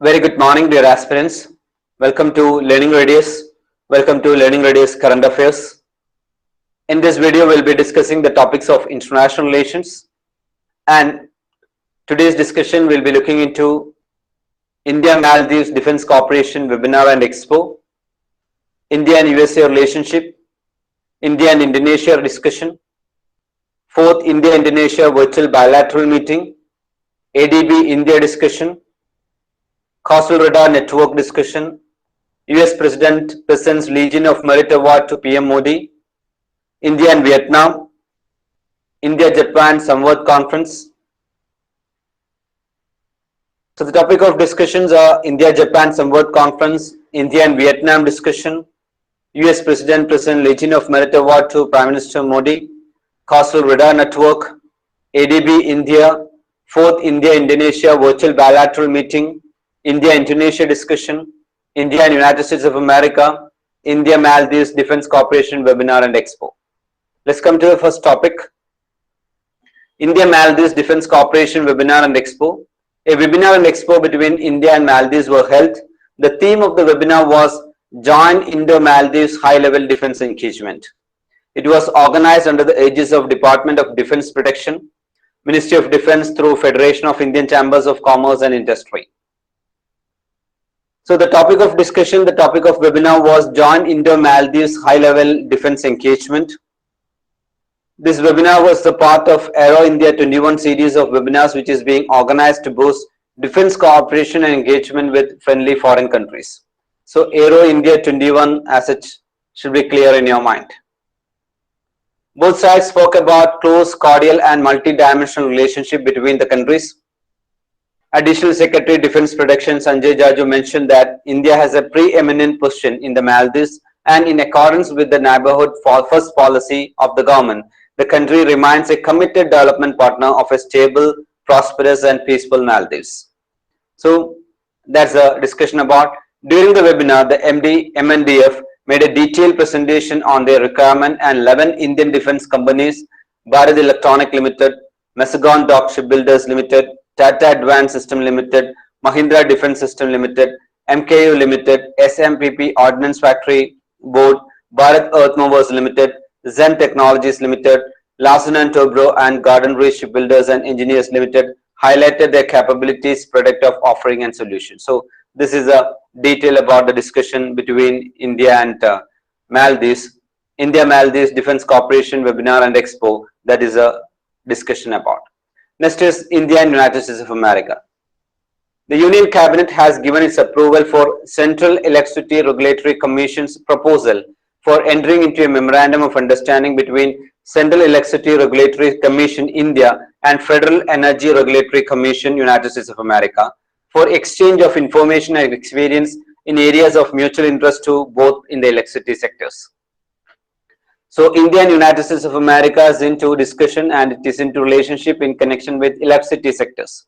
Very good morning, dear aspirants. Welcome to Learning Radius. Welcome to Learning Radius Current Affairs. In this video, we'll be discussing the topics of international relations. And today's discussion will be looking into India Maldives Defense Cooperation Webinar and Expo, India and USA relationship, India and Indonesia discussion, fourth India Indonesia virtual bilateral meeting, ADB India discussion, Coastal Radar Network discussion, US President presents Legion of Merit Award to PM Modi, India and Vietnam, India-Japan Samvad Conference. So the topic of discussions are India-Japan Samvad Conference, India and Vietnam discussion, US President presents Legion of Merit Award to Prime Minister Modi, Coastal Radar Network, ADB India, fourth India-Indonesia virtual bilateral meeting, India-Indonesia discussion, India and United States of America, India-Maldives Defense Cooperation Webinar and Expo. Let's come to the first topic. India-Maldives Defense Cooperation Webinar and Expo. A webinar and expo between India and Maldives were held. The theme of the webinar was Joint Indo-Maldives High-Level Defense Engagement. It was organized under the aegis of Department of Defense Protection, Ministry of Defense through Federation of Indian Chambers of Commerce and Industry. So the topic of discussion, the topic of webinar was Joint Indo-Maldives High-Level Defense Engagement. This webinar was the part of Aero India 21 series of webinars which is being organized to boost defense cooperation and engagement with friendly foreign countries. So Aero India 21 as such should be clear in your mind. Both sides spoke about close, cordial and multi-dimensional relationship between the countries. Additional Secretary Defense Protection Sanjay Jaju mentioned that India has a preeminent position in the Maldives and in accordance with the neighborhood first policy of the government, the country remains a committed development partner of a stable, prosperous and peaceful Maldives. So that's a discussion about. During the webinar, the MNDF made a detailed presentation on their requirement and 11 Indian defense companies, Bharat Electronic Limited, Mazagon Dock Shipbuilders Limited, Tata Advanced System Limited, Mahindra Defense System Limited, MKU Limited, SMPP Ordnance Factory Board, Bharat Earth Movers Limited, Zen Technologies Limited, Larsen & Toubro and Garden Reach Shipbuilders and Engineers Limited highlighted their capabilities, product of offering and solutions. So this is a detail about the discussion between India and Maldives. India-Maldives Defense Cooperation Webinar and Expo, that is a discussion about. Next is India and United States of America. The Union Cabinet has given its approval for Central Electricity Regulatory Commission's proposal for entering into a Memorandum of Understanding between Central Electricity Regulatory Commission India and Federal Energy Regulatory Commission United States of America for exchange of information and experience in areas of mutual interest to both in the electricity sectors. So India and United States of America is into discussion and it is into relationship in connection with electricity sectors.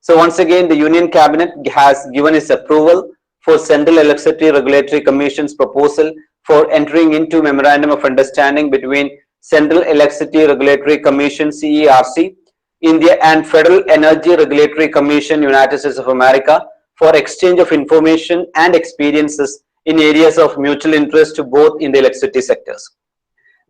So once again, the Union Cabinet has given its approval for Central Electricity Regulatory Commission's proposal for entering into Memorandum of Understanding between Central Electricity Regulatory Commission CERC, India and Federal Energy Regulatory Commission United States of America for exchange of information and experiences in areas of mutual interest to both in the electricity sectors.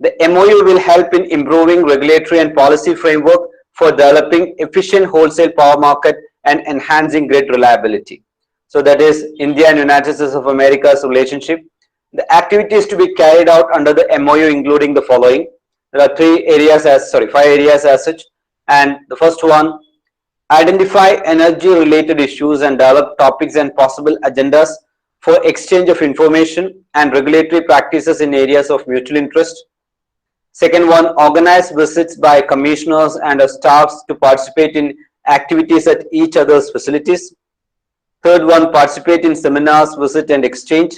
The MOU will help in improving regulatory and policy framework for developing efficient wholesale power market and enhancing grid reliability. So that is India and United States of America's relationship. The activities to be carried out under the MOU including the following. There are five areas as such. And the first one, identify energy related issues and develop topics and possible agendas for exchange of information and regulatory practices in areas of mutual interest. Second one, organize visits by commissioners and staffs to participate in activities at each other's facilities. Third one, participate in seminars, visit and exchange.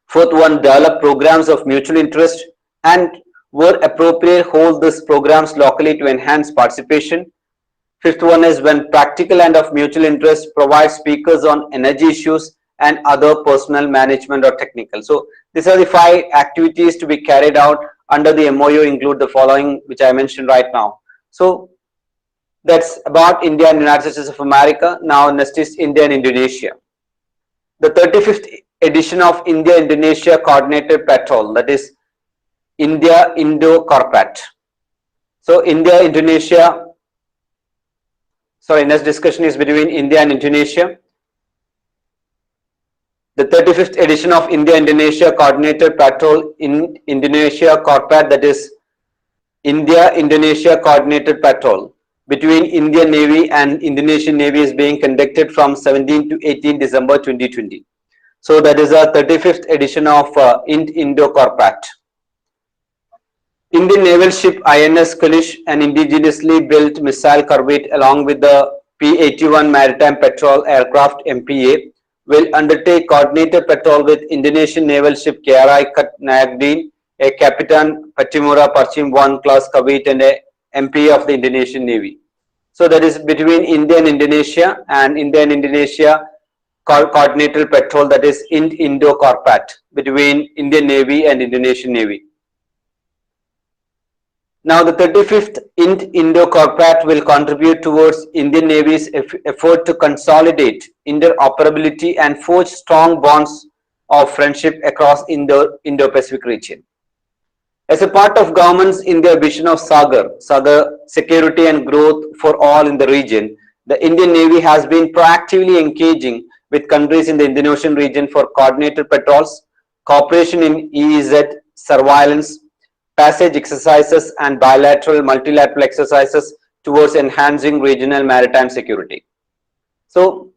Fourth one, develop programs of mutual interest and where appropriate hold these programs locally to enhance participation. Fifth one is when practical and of mutual interest, provide speakers on energy issues and other personal management or technical. So these are the 5 activities to be carried out under the MOU include the following which I mentioned right now. So That's about India and United States of America. Now next is India and Indonesia. The 35th edition of India-Indonesia Coordinated Patrol, that is India-Indo-Corpat. So next discussion is between India and Indonesia. The 35th edition of India-Indonesia Coordinated Patrol in Indonesia Corpat, that is India-Indonesia Coordinated Patrol between Indian Navy and Indonesian Navy is being conducted from 17 to 18 December 2020. So that is a 35th edition of Indo-Corpat. Indian naval ship INS Kalish, an indigenously built missile corvette along with the P-81 Maritime Patrol aircraft MPA, will undertake coordinated patrol with Indonesian naval ship KRI Nayagdin, a Kapitan Patimura Parchim 1 class corvette and a MPA of the Indonesian Navy. So that is between India and Indonesia, and India and Indonesia coordinated patrol, that is Indo-Corpat, between Indian Navy and Indonesian Navy. Now the 35th Indo-Corpat will contribute towards Indian Navy's effort to consolidate interoperability and forge strong bonds of friendship across Indo-Pacific region. As a part of governments in their vision of Sagar, security and growth for all in the region, the Indian Navy has been proactively engaging with countries in the Indian Ocean region for coordinated patrols, cooperation in EEZ, surveillance, passage exercises and bilateral multilateral exercises towards enhancing regional maritime security. So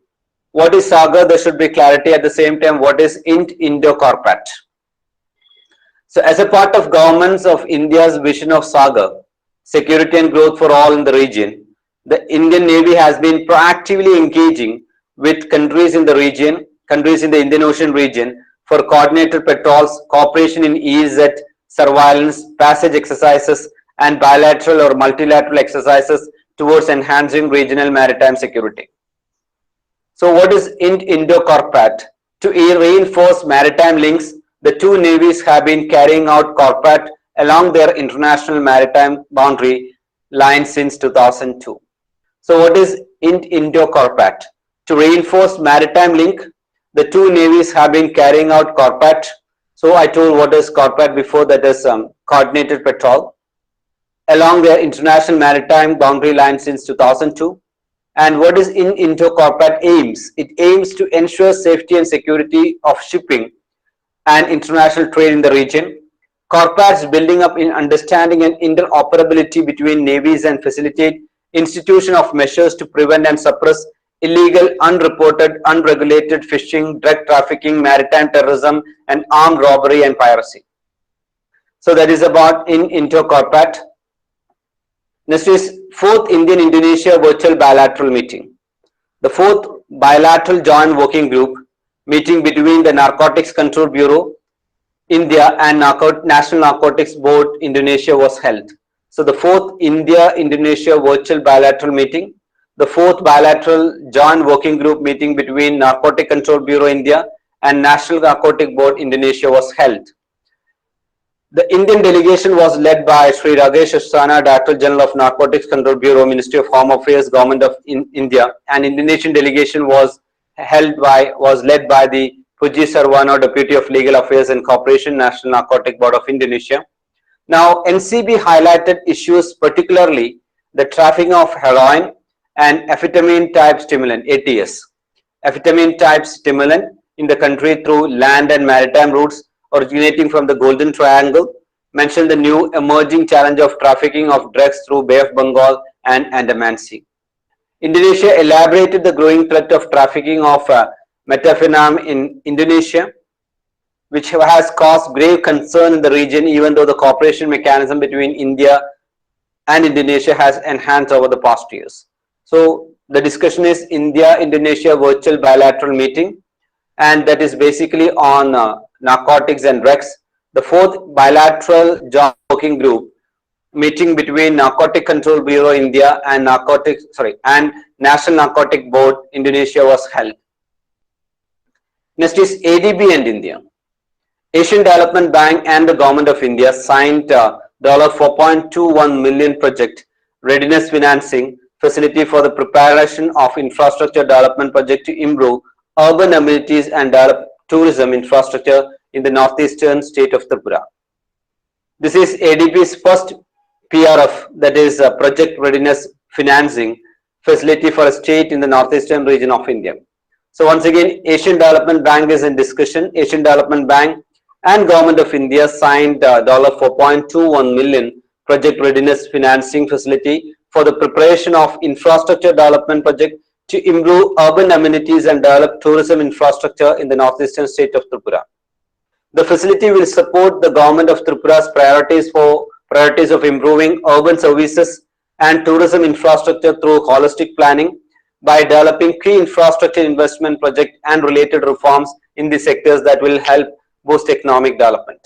what is Sagar? There should be clarity. At the same time, what is Indo-Corpat? So as a part of governments of India's vision of Sagar, security and growth for all in the region, the Indian Navy has been proactively engaging with countries in the region, countries in the Indian Ocean region for coordinated patrols, cooperation in EEZ, surveillance, passage exercises and bilateral or multilateral exercises towards enhancing regional maritime security. So what is Indo-Corpat? To reinforce maritime links, the two navies have been carrying out Corpat along their international maritime boundary line since 2002. So what is Indo-Corpat? To reinforce maritime link, the two navies have been carrying out Corpat. So I told what is Corpat before, that is coordinated patrol along their international maritime boundary line since 2002. And what is Indo-Corpat aims? It aims to ensure safety and security of shipping and international trade in the region. Corpat's building up in understanding and interoperability between navies and facilitate institution of measures to prevent and suppress illegal, unreported, unregulated fishing, drug trafficking, maritime terrorism, and armed robbery and piracy. So that is about Indo-Corpat. Next is 4th Indian-Indonesia Virtual Bilateral Meeting. The 4th Bilateral Joint Working Group meeting between the Narcotics Control Bureau, India and National Narcotics Board, Indonesia was held. So the 4th India-Indonesia Virtual Bilateral Meeting, the 4th Bilateral Joint Working Group meeting between Narcotic Control Bureau, India and National Narcotic Board, Indonesia was held. The Indian delegation was led by Sri Rakesh Asthana, Director General of Narcotics Control Bureau, Ministry of Home Affairs, Government of India, and Indonesian delegation was led by the Puji Sarwano, Deputy of Legal Affairs and Cooperation, National Narcotic Board of Indonesia. Now, NCB highlighted issues, particularly the trafficking of heroin and amphetamine type stimulant, ATS, amphetamine type stimulant in the country through land and maritime routes originating from the Golden Triangle, mentioned the new emerging challenge of trafficking of drugs through Bay of Bengal and Andaman Sea. Indonesia elaborated the growing threat of trafficking of methamphetamine in Indonesia, which has caused grave concern in the region, even though the cooperation mechanism between India and Indonesia has enhanced over the past years. So the discussion is India-Indonesia Virtual Bilateral Meeting, and that is basically on narcotics and drugs. The 4th Bilateral Joint Working Group meeting between Narcotic Control Bureau India and National Narcotic Board Indonesia was held. Next is ADB and India. Asian Development Bank and the Government of India signed $4.21 million project readiness financing facility for the preparation of infrastructure development project to improve urban amenities and develop tourism infrastructure in the northeastern state of Tripura. This is ADB's first PRF, that is Project Readiness Financing facility for a state in the northeastern region of India. So once again, Asian Development Bank is in discussion. Asian Development Bank and Government of India signed $4.21 million Project Readiness Financing facility for the preparation of infrastructure development project to improve urban amenities and develop tourism infrastructure in the northeastern state of Tripura. The facility will support the government of Tripura's priorities of improving urban services and tourism infrastructure through holistic planning by developing key infrastructure investment projects and related reforms in the sectors that will help boost economic development.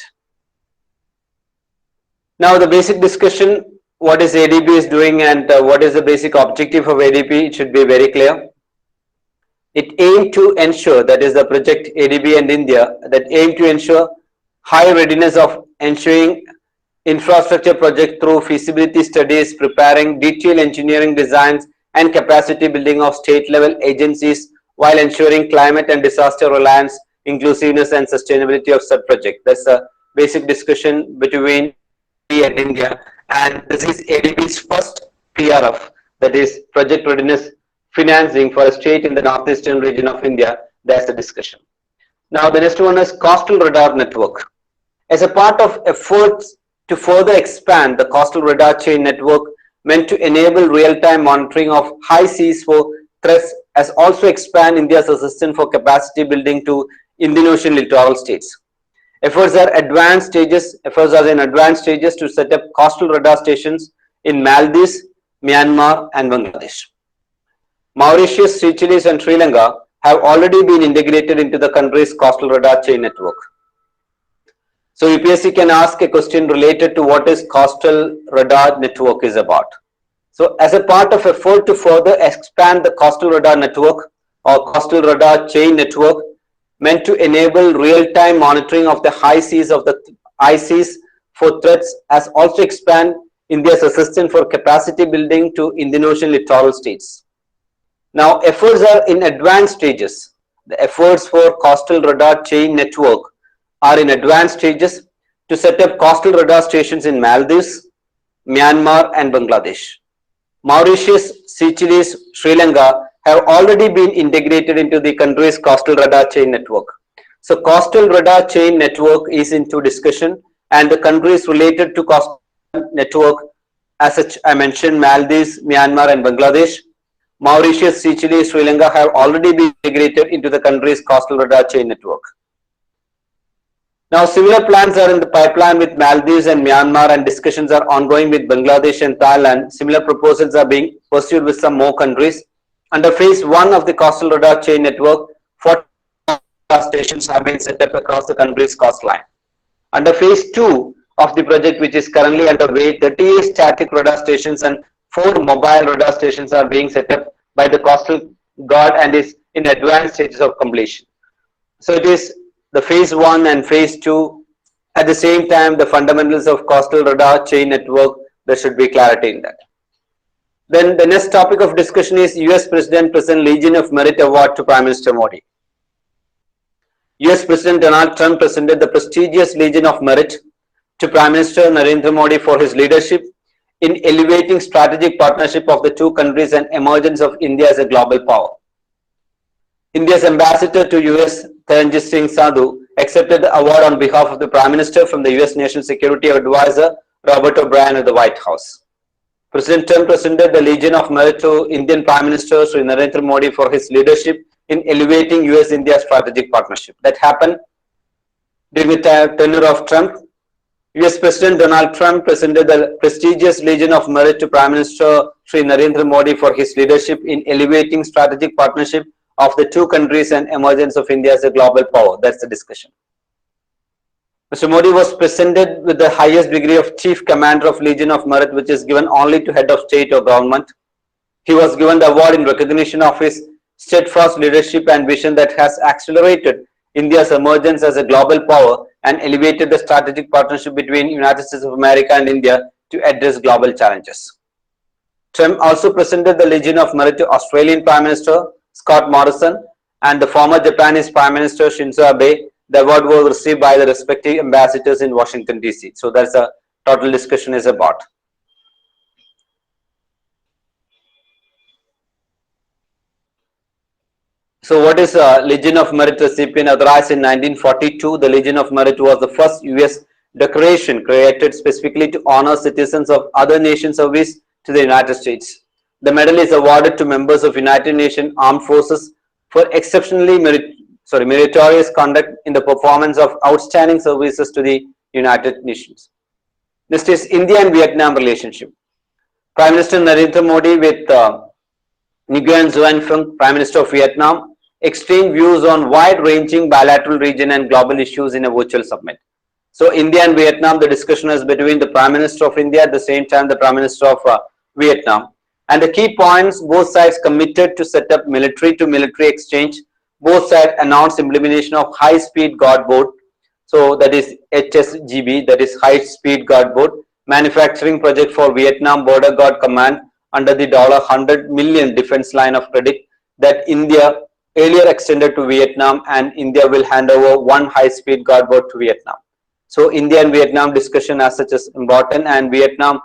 Now the basic discussion, what is ADB is doing and what is the basic objective of ADB, it should be very clear. It aimed to ensure, that is the project ADB and India, that aim to ensure high readiness of ensuring infrastructure project through feasibility studies, preparing detailed engineering designs and capacity building of state level agencies while ensuring climate and disaster reliance, inclusiveness and sustainability of such project. That's a basic discussion between ADB and India, and this is ADB's first PRF, that is Project Readiness Financing for a state in the northeastern region of India. That's the discussion. Now the next one is Coastal Radar Network. As a part of efforts to further expand the coastal radar chain network meant to enable real-time monitoring of high seas for threats, as also expand India's assistance for capacity building to Indian Ocean littoral states. Efforts are in advanced stages to set up coastal radar stations in Maldives, Myanmar and Bangladesh. Mauritius, Seychelles and Sri Lanka have already been integrated into the country's coastal radar chain network. So UPSC can ask a question related to what is coastal radar network is about. So as a part of effort to further expand the coastal radar network or coastal radar chain network meant to enable real-time monitoring of the high seas for threats, as also expand India's assistance for capacity building to Indian Ocean littoral states. Now efforts are in advanced stages. The efforts for coastal radar chain network are in advanced stages to set up coastal radar stations in Maldives, Myanmar and Bangladesh. Mauritius, Seychelles, Sri Lanka have already been integrated into the country's coastal radar chain network. So coastal radar chain network is into discussion, and the countries related to coastal network, as such I mentioned, Maldives, Myanmar and Bangladesh. Mauritius, Seychelles, Sri Lanka have already been integrated into the country's coastal radar chain network. Now similar plans are in the pipeline with Maldives and Myanmar, and discussions are ongoing with Bangladesh and Thailand. Similar proposals are being pursued with some more countries. Under phase 1 of the coastal radar chain network, 40 radar stations have been set up across the country's coastline. Under phase 2 of the project, which is currently underway, 38 static radar stations and 4 mobile radar stations are being set up by the Coastal Guard and is in advanced stages of completion. So it is the phase 1 and phase 2. At the same time, the fundamentals of coastal radar chain network, there should be clarity in that. Then the next topic of discussion is US President present Legion of Merit Award to Prime Minister Modi. US President Donald Trump presented the prestigious Legion of Merit to Prime Minister Narendra Modi for his leadership in elevating strategic partnership of the two countries and emergence of India as a global power. India's ambassador to US, Taranjit Singh Sandhu, accepted the award on behalf of the Prime Minister from the US National Security Advisor Robert O'Brien at the White House. President Trump presented the Legion of Merit to Indian Prime Minister Sri Narendra Modi for his leadership in elevating US-India strategic partnership. That happened during the tenure of Trump. US President Donald Trump presented the prestigious Legion of Merit to Prime Minister Sri Narendra Modi for his leadership in elevating strategic partnership of the two countries and emergence of India as a global power. That's the discussion. Mr. Modi was presented with the highest degree of Chief Commander of Legion of Merit, which is given only to head of state or government. He was given the award in recognition of his steadfast leadership and vision that has accelerated India's emergence as a global power and elevated the strategic partnership between United States of America and India to address global challenges. Trump also presented the Legion of Merit to Australian Prime Minister Scott Morrison and the former Japanese Prime Minister Shinzo Abe. The award was received by the respective ambassadors in Washington DC. So that's a total discussion is about. So what is Legion of Merit recipient? Authorized in 1942, the Legion of Merit was the first US decoration created specifically to honor citizens of other nations' service to the United States. The medal is awarded to members of United Nations Armed Forces for exceptionally meritorious conduct in the performance of outstanding services to the United Nations. Next is India and Vietnam relationship. Prime Minister Narendra Modi with Nguyen Xuan Phuc, Prime Minister of Vietnam, exchanged views on wide-ranging bilateral region and global issues in a virtual summit. So India and Vietnam, the discussion is between the Prime Minister of India at the same time the Prime Minister of Vietnam. And the key points, both sides committed to set up military-to-military exchange. Both sides announced implementation of high-speed guard boat. So that is HSGB, that is high-speed guard boat, manufacturing project for Vietnam Border Guard Command under the $100 million defense line of credit that India earlier extended to Vietnam, and India will hand over one high-speed guard boat to Vietnam. So India and Vietnam discussion as such is important, and Vietnam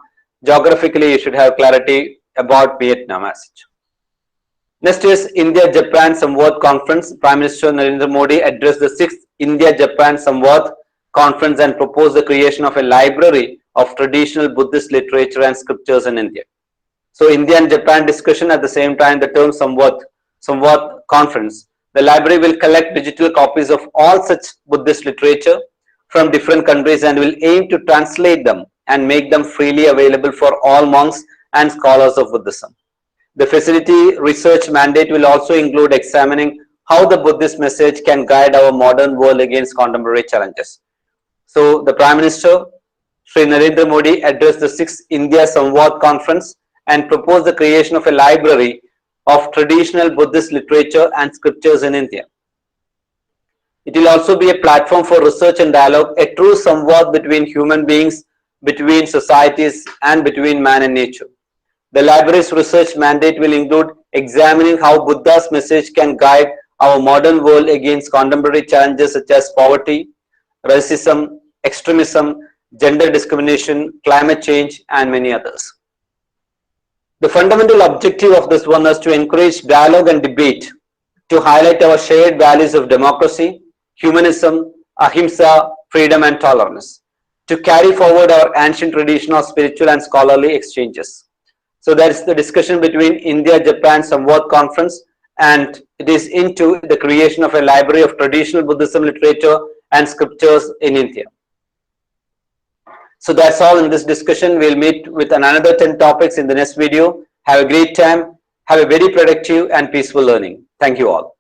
geographically you should have clarity about Vietnam as such. Next is India-Japan Samvad Conference. Prime Minister Narendra Modi addressed the 6th India-Japan Samvad Conference and proposed the creation of a library of traditional Buddhist literature and scriptures in India. So India and Japan discussion at the same time, the term Samvad Conference. The library will collect digital copies of all such Buddhist literature from different countries and will aim to translate them and make them freely available for all monks and scholars of Buddhism. The facility research mandate will also include examining how the Buddhist message can guide our modern world against contemporary challenges. So the Prime Minister, Sri Narendra Modi, addressed the 6th India Samvad Conference and proposed the creation of a library of traditional Buddhist literature and scriptures in India. It will also be a platform for research and dialogue, a true samvad between human beings, between societies, and between man and nature. The library's research mandate will include examining how Buddha's message can guide our modern world against contemporary challenges such as poverty, racism, extremism, gender discrimination, climate change, and many others. The fundamental objective of this one is to encourage dialogue and debate, to highlight our shared values of democracy, humanism, ahimsa, freedom, and tolerance, to carry forward our ancient tradition of spiritual and scholarly exchanges. So that is the discussion between India-Japan Samvad Conference, and it is into the creation of a library of traditional Buddhism literature and scriptures in India. So that's all in this discussion. We'll meet with another 10 topics in the next video. Have a great time. Have a very productive and peaceful learning. Thank you all.